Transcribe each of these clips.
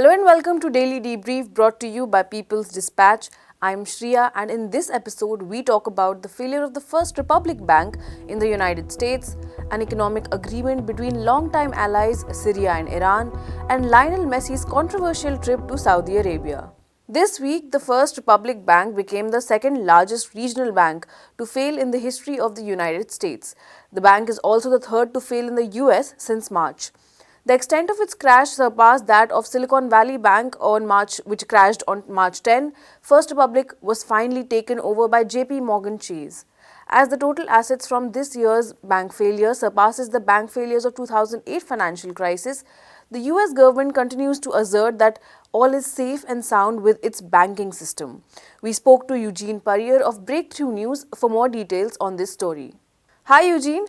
Hello and welcome to Daily Debrief brought to you by People's Dispatch. I'm Shriya, and in this episode we talk about the failure of the First Republic Bank in the United States, an economic agreement between longtime allies Syria and Iran, and Lionel Messi's controversial trip to Saudi Arabia. This week, the First Republic Bank became the second largest regional bank to fail in the history of the United States. The bank is also the third to fail in the US since March. The extent of its crash surpassed that of Silicon Valley Bank which crashed on March 10. First Republic was finally taken over by JP Morgan Chase. As the total assets from this year's bank failure surpasses the bank failures of 2008 financial crisis, the US government continues to assert that all is safe and sound with its banking system. We spoke to Eugene Purrier of Breakthrough News for more details on this story. Hi Eugene.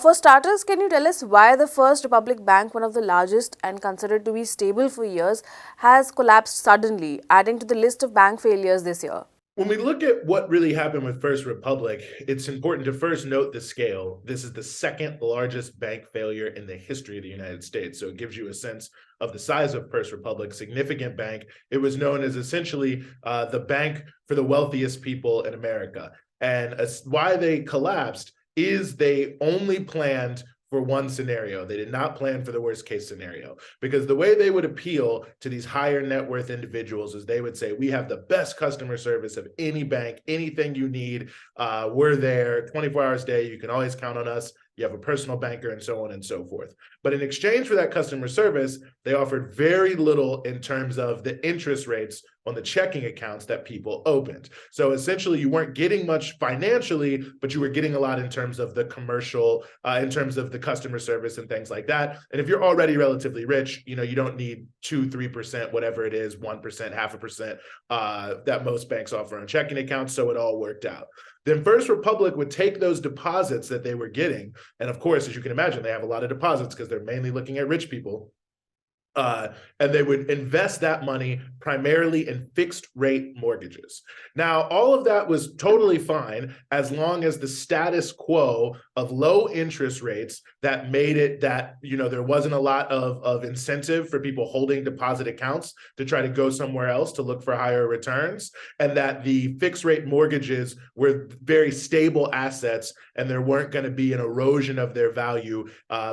For starters, can you tell us why the First Republic Bank, one of the largest and considered to be stable for years, has collapsed suddenly, adding to the list of bank failures this year? When we look at what really happened with First Republic, it's important to first note the scale. This is the second largest bank failure in the history of the United States. So it gives you a sense of the size of First Republic, significant bank. It was known as essentially the bank for the wealthiest people in America. And why they collapsed is they only planned for one scenario. They did not plan for the worst case scenario, because the way they would appeal to these higher net worth individuals is they would say, we have the best customer service of any bank, anything you need. We're there 24 hours a day. You can always count on us. You have a personal banker and so on and so forth. But in exchange for that customer service, they offered very little in terms of the interest rates on the checking accounts that people opened. So essentially, you weren't getting much financially, but you were getting a lot in terms of the commercial, in terms of the customer service and things like that. And if you're already relatively rich, you don't need 2-3%, whatever it is, 1%, 0.5%, that most banks offer on checking accounts. So it all worked out. Then First Republic would take those deposits that they were getting. And of course, as you can imagine, they have a lot of deposits because they're mainly looking at rich people. And they would invest that money primarily in fixed rate mortgages. Now, all of that was totally fine as long as the status quo of low interest rates that made it that, there wasn't a lot of incentive for people holding deposit accounts to try to go somewhere else to look for higher returns, and that the fixed rate mortgages were very stable assets and there weren't going to be an erosion of their value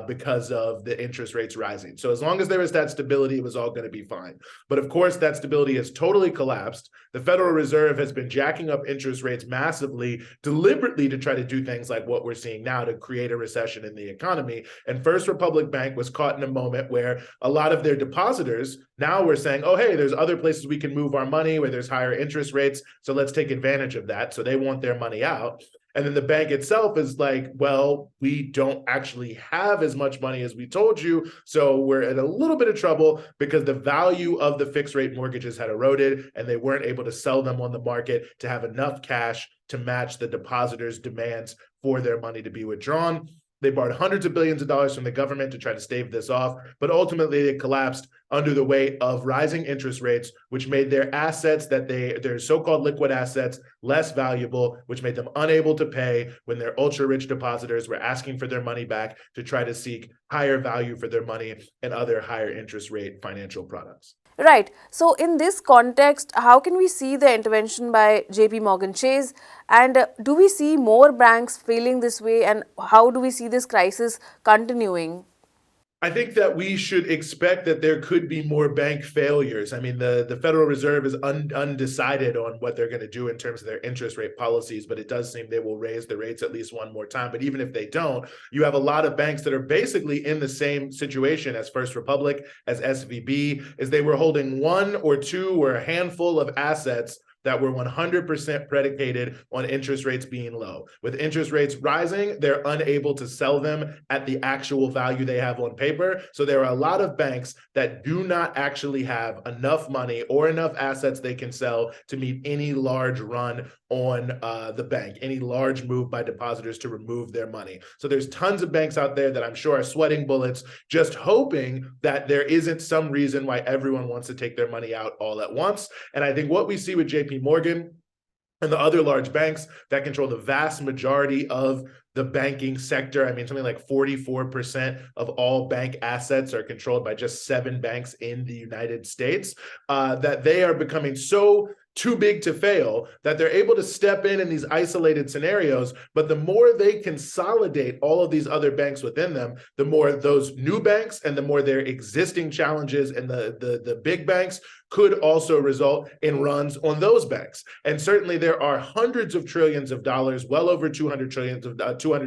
because of the interest rates rising. So as long as there was that stability, it was all going to be fine. But of course, that stability has totally collapsed. The Federal Reserve has been jacking up interest rates massively, deliberately, to try to do things like what we're seeing now to create a recession in the economy. And First Republic Bank was caught in a moment where a lot of their depositors now were saying, oh, hey, there's other places we can move our money where there's higher interest rates, so let's take advantage of that. So they want their money out. And then the bank itself is like, well, we don't actually have as much money as we told you. So we're in a little bit of trouble because the value of the fixed rate mortgages had eroded and they weren't able to sell them on the market to have enough cash to match the depositors' demands for their money to be withdrawn. They borrowed hundreds of billions of dollars from the government to try to stave this off, but ultimately it collapsed under the weight of rising interest rates, which made their assets, their so-called liquid assets, less valuable, which made them unable to pay when their ultra-rich depositors were asking for their money back to try to seek higher value for their money and other higher interest rate financial products. Right. So, in this context, how can we see the intervention by JP Morgan Chase? And do we see more banks failing this way? And how do we see this crisis continuing? I think that we should expect that there could be more bank failures. I mean, the Federal Reserve is undecided on what they're going to do in terms of their interest rate policies, but it does seem they will raise the rates at least one more time. But even if they don't, you have a lot of banks that are basically in the same situation as First Republic, as SVB, is they were holding one or two or a handful of assets that were 100% predicated on interest rates being low. With interest rates rising, they're unable to sell them at the actual value they have on paper. So there are a lot of banks that do not actually have enough money or enough assets they can sell to meet any large run on the bank, any large move by depositors to remove their money. So there's tons of banks out there that I'm sure are sweating bullets, just hoping that there isn't some reason why everyone wants to take their money out all at once. And I think what we see with JP Morgan and the other large banks that control the vast majority of the banking sector. I mean, something like 44% of all bank assets are controlled by just 7 banks in the United States, that they are becoming so too big to fail that they're able to step in these isolated scenarios. But the more they consolidate all of these other banks within them, the more those new banks and the more their existing challenges and the big banks could also result in runs on those banks. And certainly there are hundreds of trillions of dollars, well over $200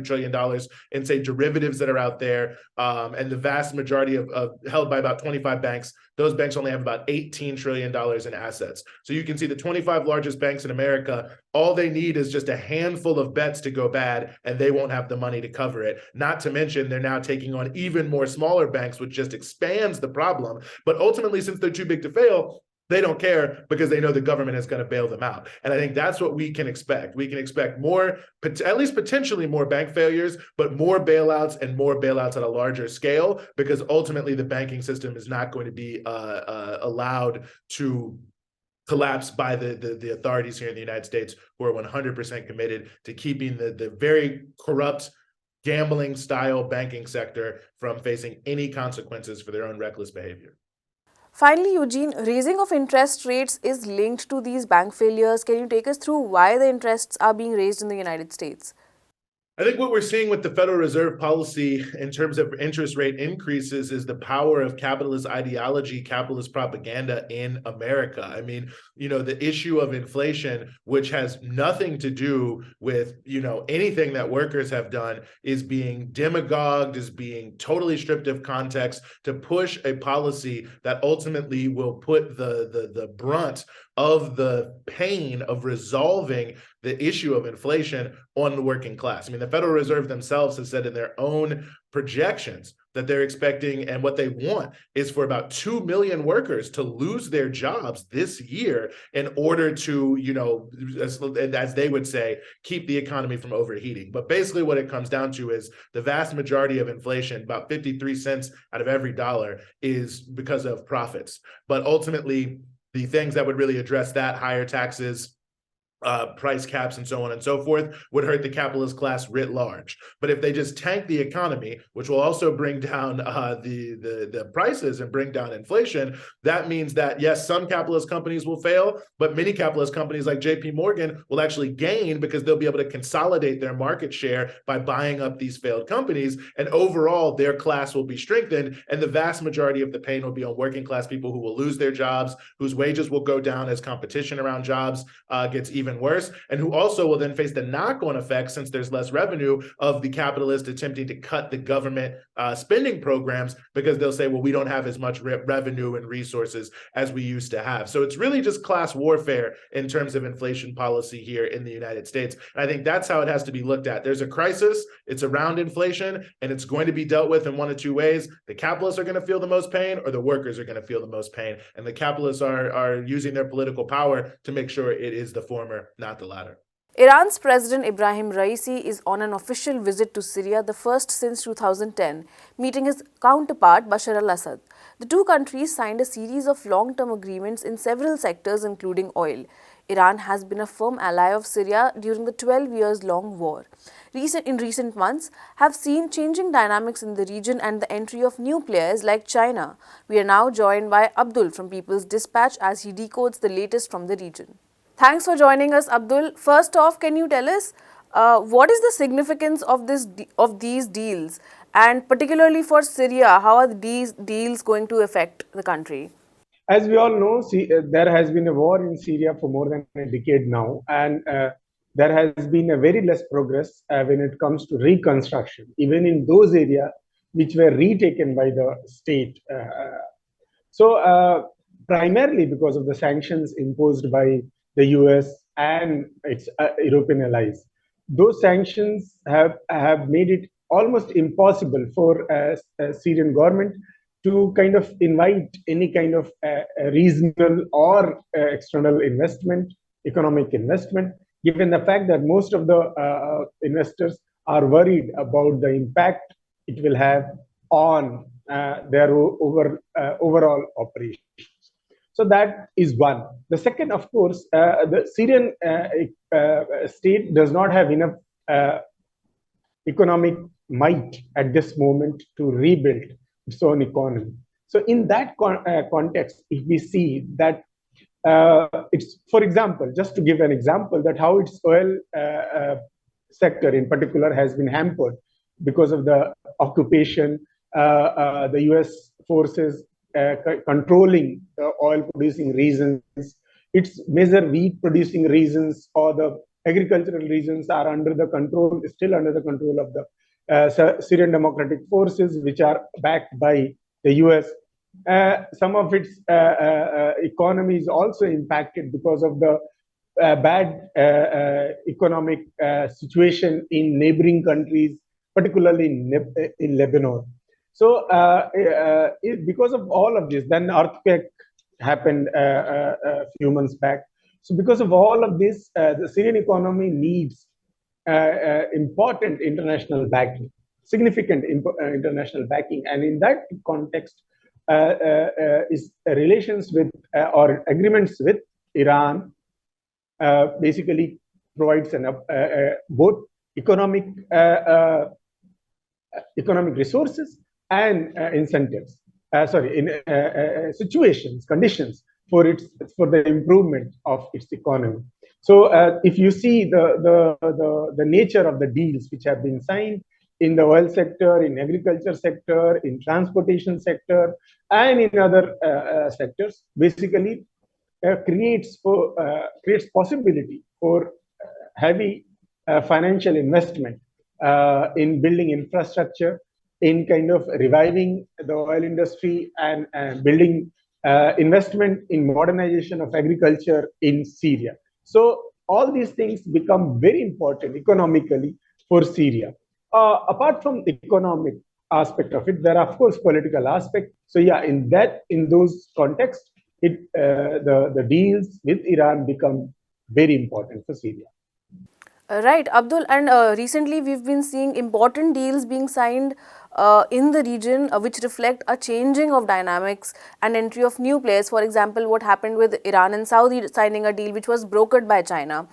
trillion in, say, derivatives that are out there. And the vast majority of held by about 25 banks. Those banks only have about $18 trillion in assets. So you can see the 25 largest banks in America, all they need is just a handful of bets to go bad, and they won't have the money to cover it. Not to mention, they're now taking on even more smaller banks, which just expands the problem. But ultimately, since they're too big to fail, they don't care because they know the government is going to bail them out. And I think that's what we can expect. We can expect more, at least potentially more bank failures, but more bailouts and more bailouts at a larger scale, because ultimately the banking system is not going to be allowed to collapse by the authorities here in the United States, who are 100% committed to keeping the very corrupt gambling style banking sector from facing any consequences for their own reckless behavior. Finally, Eugene, raising of interest rates is linked to these bank failures. Can you take us through why the interests are being raised in the United States? I think what we're seeing with the Federal Reserve policy in terms of interest rate increases is the power of capitalist ideology, capitalist propaganda in America. I mean, the issue of inflation, which has nothing to do with, anything that workers have done, is being demagogued, is being totally stripped of context to push a policy that ultimately will put the brunt of the pain of resolving the issue of inflation on the working class. I mean, the Federal Reserve themselves has said in their own projections that they're expecting, and what they want is for about 2 million workers to lose their jobs this year in order to, as they would say, keep the economy from overheating. But basically what it comes down to is the vast majority of inflation, about 53 cents out of every dollar, is because of profits. But ultimately, the things that would really address that, higher taxes, price caps, and so on and so forth, would hurt the capitalist class writ large. But if they just tank the economy, which will also bring down the prices and bring down inflation, that means that, yes, some capitalist companies will fail, but many capitalist companies like JP Morgan will actually gain, because they'll be able to consolidate their market share by buying up these failed companies. And overall, their class will be strengthened, and the vast majority of the pain will be on working class people who will lose their jobs, whose wages will go down as competition around jobs gets even worse, and who also will then face the knock-on effect, since there's less revenue, of the capitalists attempting to cut the government spending programs, because they'll say, well, we don't have as much revenue and resources as we used to have. So it's really just class warfare in terms of inflation policy here in the United States. And I think that's how it has to be looked at. There's a crisis, it's around inflation, and it's going to be dealt with in one of two ways. The capitalists are going to feel the most pain, or the workers are going to feel the most pain. And the capitalists are using their political power to make sure it is the former, not the latter. Iran's President Ibrahim Raisi is on an official visit to Syria, the first since 2010, meeting his counterpart Bashar al-Assad. The two countries signed a series of long-term agreements in several sectors, including oil. Iran has been a firm ally of Syria during the 12 years long war. In recent months have seen changing dynamics in the region and the entry of new players like China. We are now joined by Abdul from People's Dispatch as he decodes the latest from the region. Thanks for joining us, Abdul. First off, can you tell us what is the significance of these deals, and particularly for Syria, how are these deals going to affect the country? As we all know, there has been a war in Syria for more than a decade now, and there has been a very less progress when it comes to reconstruction, even in those areas which were retaken by the state. Primarily because of the sanctions imposed by the US and its European allies. Those sanctions have made it almost impossible for a Syrian government to kind of invite any kind of reasonable or external investment, economic investment, given the fact that most of the investors are worried about the impact it will have on their overall operations. So that is one. The second, of course, the Syrian state does not have enough economic might at this moment to rebuild its own economy. So in that context, if we see that it's, for example, just to give an example, that how its oil sector in particular has been hampered because of the occupation, the US forces controlling the oil producing regions, its major wheat producing regions or the agricultural regions are still under the control of the Syrian Democratic Forces, which are backed by the US. Some of its economy is also impacted because of the bad economic situation in neighboring countries, particularly in Lebanon. So because of all of this, then earthquake happened a few months back. So because of all of this, the Syrian economy needs important international backing, significant international backing. And in that context, is relations with or agreements with Iran basically provides both economic resources and incentives. Situations, conditions for the improvement of its economy. So if you see the nature of the deals which have been signed in the oil sector, in agriculture sector, in transportation sector, and in other sectors, basically creates possibility for heavy financial investment in building infrastructure, in kind of reviving the oil industry and building investment in modernization of agriculture in Syria. So all these things become very important economically for Syria. Apart from the economic aspect of it, there are of course political aspect. So yeah, in those contexts, the deals with Iran become very important for Syria. Right, Abdul, and recently we've been seeing important deals being signed in the region, which reflect a changing of dynamics and entry of new players. For example, what happened with Iran and Saudi signing a deal which was brokered by China.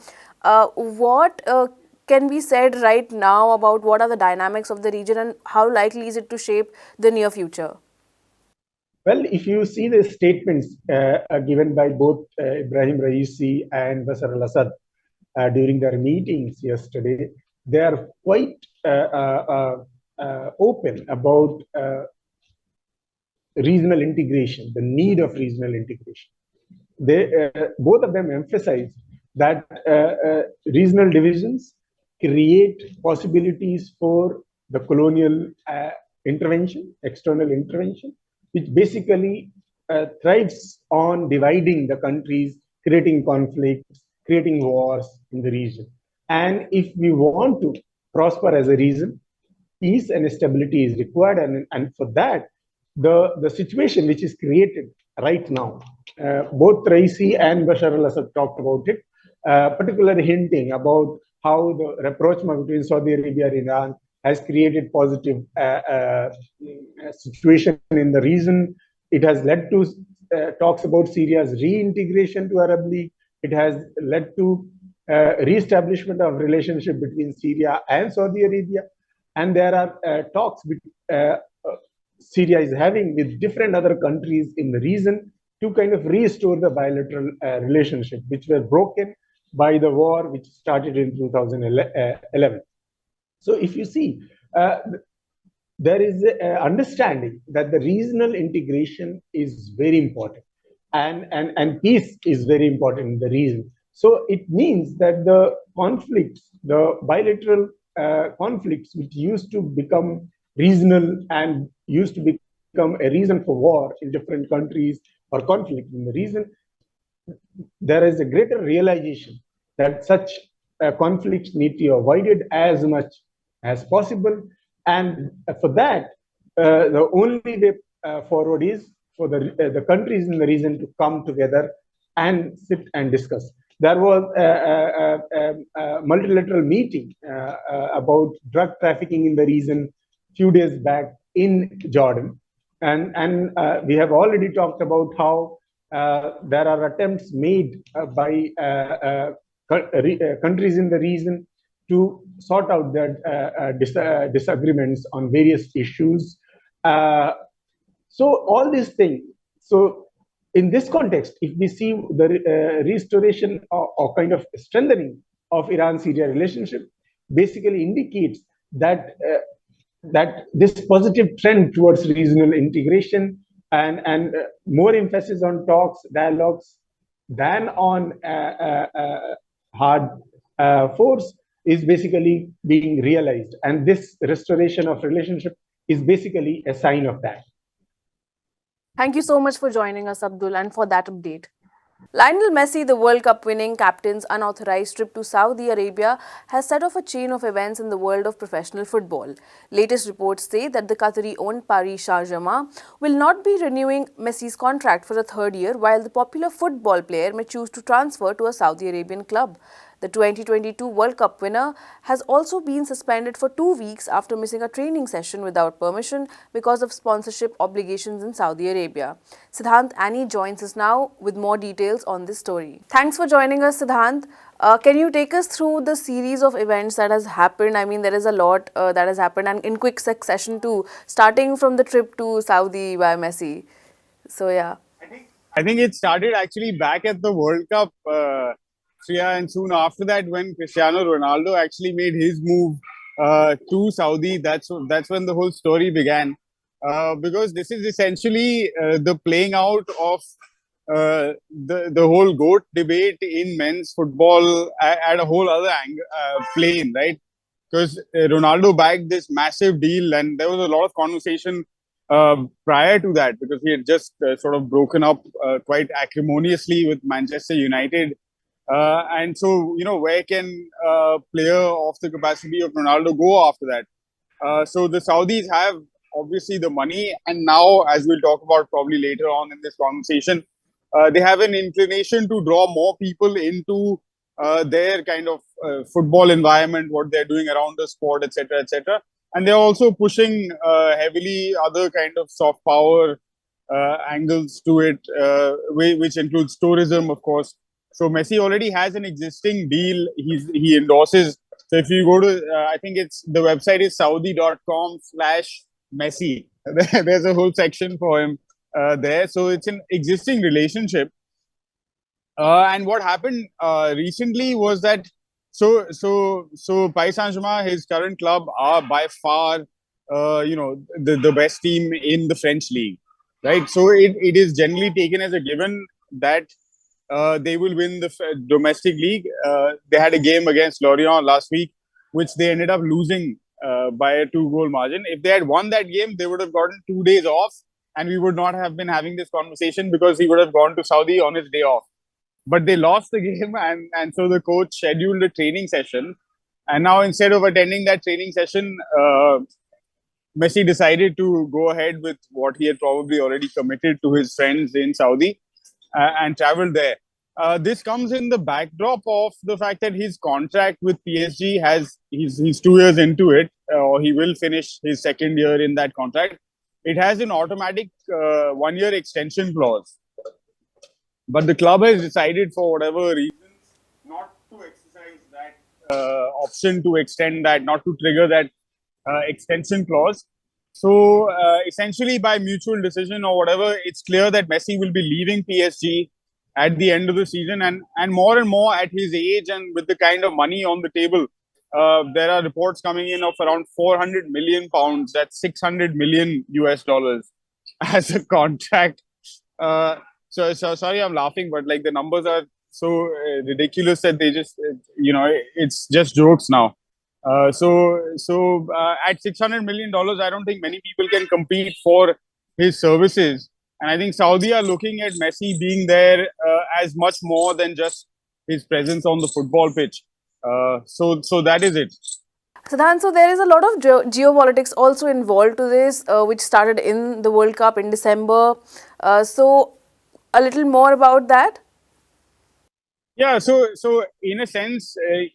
What can be said right now about what are the dynamics of the region and how likely is it to shape the near future? Well, if you see the statements given by both Ibrahim Raisi and Bashar al-Assad during their meetings yesterday, they are quite open about regional integration, the need of regional integration. They both of them emphasize that regional divisions create possibilities for the colonial intervention, external intervention, which basically thrives on dividing the countries, creating conflicts, creating wars in the region. And if we want to prosper as a region, peace and stability is required. And for that, the situation which is created right now, both Raisi and Bashar al-Assad talked about it, particularly hinting about how the rapprochement between Saudi Arabia and Iran has created positive situation in the region. It has led to talks about Syria's reintegration to Arab League. It has led to re-establishment of relationship between Syria and Saudi Arabia. And there are talks Syria is having with different other countries in the region to kind of restore the bilateral relationship, which were broken by the war which started in 2011. So if you see, there is an understanding that the regional integration is very important and peace is very important in the region. So it means that the conflicts, the bilateral conflicts which used to become regional and used to become a reason for war in different countries or conflict in the region, there is a greater realization that such conflicts need to be avoided as much as possible. And for that, the only way forward is for the countries in the region to come together and sit and discuss. There was a multilateral meeting about drug trafficking in the region a few days back in Jordan. And we have already talked about how there are attempts made by countries in the region to sort out their disagreements on various issues. Uh, so all these things. So in this context, if we see the restoration or kind of strengthening of Iran-Syria relationship, basically indicates that that this positive trend towards regional integration and more emphasis on talks, dialogues than on hard force is basically being realized, and this restoration of relationship is basically a sign of that. Thank you so much for joining us, Abdul, and for that update. Lionel Messi, the World Cup winning captain's unauthorized trip to Saudi Arabia, has set off a chain of events in the world of professional football. Latest reports say that the Qatari owned Paris Saint-Germain will not be renewing Messi's contract for a third year, while the popular football player may choose to transfer to a Saudi Arabian club. The 2022 World Cup winner has also been suspended for 2 weeks after missing a training session without permission because of sponsorship obligations in Saudi Arabia. Sidhant Annie joins us now with more details on this story. Thanks for joining us, Sidhant. Can you take us through the series of events that has happened? I mean, there is a lot that has happened, and in quick succession too, starting from the trip to Saudi by Messi. So, yeah. I think it started actually back at the World Cup, Shreya, and soon after that, when Cristiano Ronaldo actually made his move to Saudi, that's when the whole story began. Because this is essentially the playing out of the whole GOAT debate in men's football at a whole other plane, right? Because Ronaldo bagged this massive deal, and there was a lot of conversation prior to that, because he had just sort of broken up quite acrimoniously with Manchester United. And so, where can a player of the capacity of Ronaldo go after that? So the Saudis have obviously the money, and now, as we'll talk about probably later on in this conversation, they have an inclination to draw more people into their kind of football environment, what they're doing around the sport, etc., etc. And they're also pushing heavily other kind of soft power angles to it, which includes tourism, of course. So Messi already has an existing deal. He endorses. So if you go to, I think the website is saudi.com/Messi. There's a whole section for him there. So it's an existing relationship. And what happened recently was that Paris Saint-Germain, his current club, are by far the best team in the French league, right? So it is generally taken as a given that they will win the domestic league. They had a game against Lorient last week, which they ended up losing by a 2-goal margin. If they had won that game, they would have gotten 2 days off, and we would not have been having this conversation, because he would have gone to Saudi on his day off. But they lost the game, and so the coach scheduled a training session. And now, instead of attending that training session, Messi decided to go ahead with what he had probably already committed to his friends in Saudi and traveled there. This comes in the backdrop of the fact that his contract with PSG he's 2 years into it, or he will finish his second year in that contract. It has an automatic 1-year extension clause. But the club has decided, for whatever reasons, not to exercise that option to extend that, not to trigger that extension clause. So essentially, by mutual decision or whatever, it's clear that Messi will be leaving PSG at the end of the season, and more at his age and with the kind of money on the table. There are reports coming in of around 400 million pounds, that's $600 million as a contract. So sorry, I'm laughing, but like the numbers are so ridiculous that they just, it's just jokes now. So at $600 million, I don't think many people can compete for his services. And I think Saudi are looking at Messi being there as much more than just his presence on the football pitch. So that is it. Sidhant, so there is a lot of geopolitics also involved to this, which started in the World Cup in December. So a little more about that. Yeah, so in a sense, if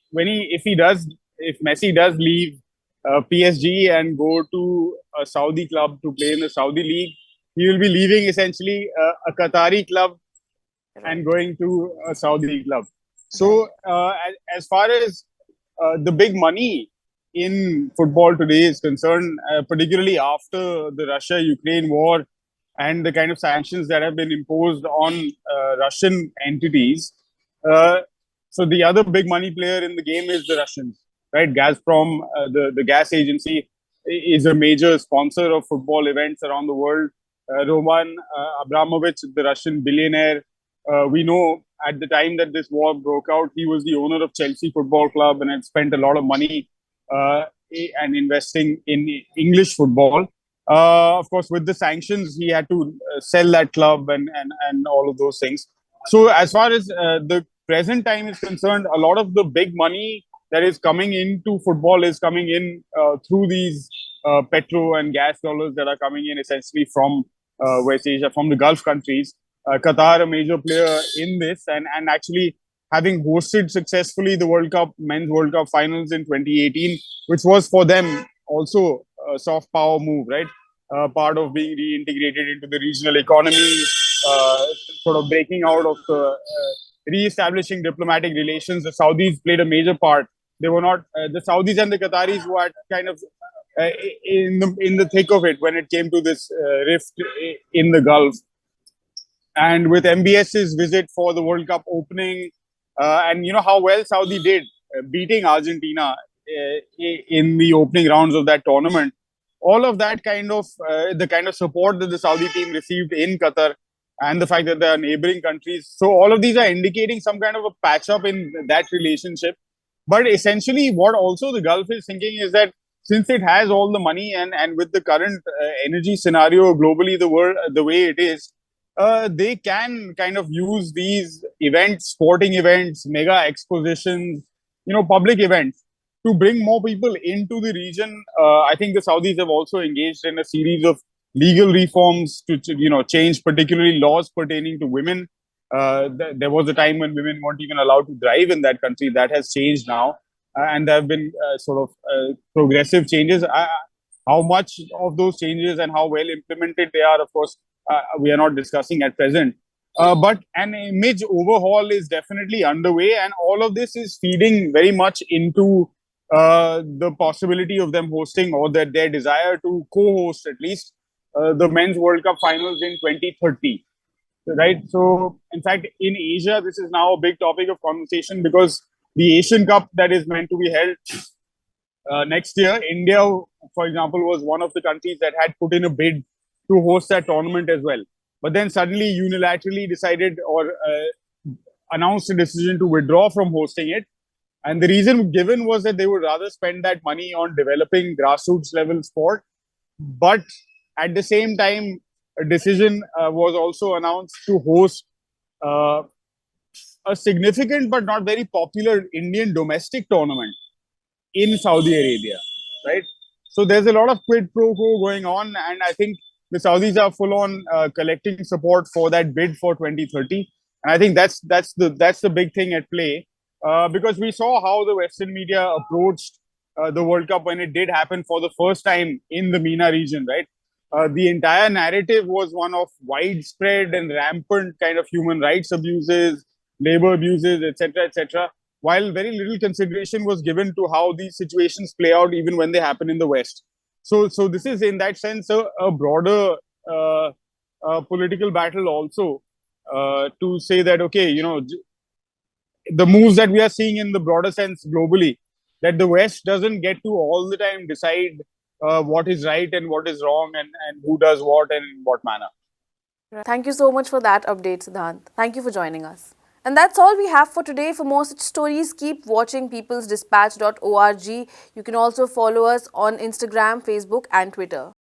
Messi does leave PSG and go to a Saudi club to play in the Saudi league, he will be leaving essentially a Qatari club and Right. going to a Saudi club. So, as far as the big money in football today is concerned, particularly after the Russia-Ukraine war and the kind of sanctions that have been imposed on Russian entities. Uh, so the other big money player in the game is the Russians, right? Gazprom, the gas agency, is a major sponsor of football events around the world. Roman Abramovich, the Russian billionaire, we know at the time that this war broke out, he was the owner of Chelsea Football Club and had spent a lot of money uh, and investing in English football. Of course, with the sanctions, he had to sell that club and all of those things. So, as far as the present time is concerned, a lot of the big money that is coming into football is coming in through these petro and gas dollars that are coming in essentially from West Asia, from the Gulf countries. Qatar, a major player in this, and actually having hosted successfully the World Cup, men's World Cup finals in 2018, which was for them also a soft power move, right? Part of being reintegrated into the regional economy, uh, sort of breaking out of re-establishing diplomatic relations. The Saudis played a major part. They were not the Saudis and the Qataris who had kind of in the thick of it when it came to this rift in the Gulf. And with MBS's visit for the World Cup opening, and you know how well Saudi did beating Argentina in the opening rounds of that tournament, all of that kind of the kind of support that the Saudi team received in Qatar, and the fact that they are neighboring countries. So all of these are indicating some kind of a patch up in that relationship. But essentially, what also the Gulf is thinking is that since it has all the money and with the current energy scenario globally, the world the way it is, they can kind of use these events, sporting events, mega expositions, public events to bring more people into the region. I think the Saudis have also engaged in a series of legal reforms to change particularly laws pertaining to women. There was a time when women weren't even allowed to drive in that country. That has changed now, and there have been sort of progressive changes. How much of those changes and how well implemented they are, of course, we are not discussing at present. But an image overhaul is definitely underway, and all of this is feeding very much into the possibility of them hosting, or that their desire to co-host at least the men's World Cup finals in 2030. Right. So, in fact, in Asia, this is now a big topic of conversation because the Asian Cup that is meant to be held next year, India, for example, was one of the countries that had put in a bid to host that tournament as well. But then suddenly unilaterally decided or announced a decision to withdraw from hosting it. And the reason given was that they would rather spend that money on developing grassroots level sport. But at the same time, a decision was also announced to host uh, a significant but not very popular Indian domestic tournament in Saudi Arabia, right? So there's a lot of quid pro quo going on, and I think the Saudis are full on collecting support for that bid for 2030, and I think that's the big thing at play, because we saw how the Western media approached the World Cup when it did happen for the first time in the MENA region, right? The entire narrative was one of widespread and rampant kind of human rights abuses, labor abuses, etc., etc., while very little consideration was given to how these situations play out even when they happen in the West. So this is in that sense a broader political battle also, to say that, okay, the moves that we are seeing in the broader sense globally, that the West doesn't get to all the time decide what is right and what is wrong, and who does what and in what manner. Thank you so much for that update, Sidhant. Thank you for joining us. And that's all we have for today. For more such stories, keep watching peoplesdispatch.org. You can also follow us on Instagram, Facebook, and Twitter.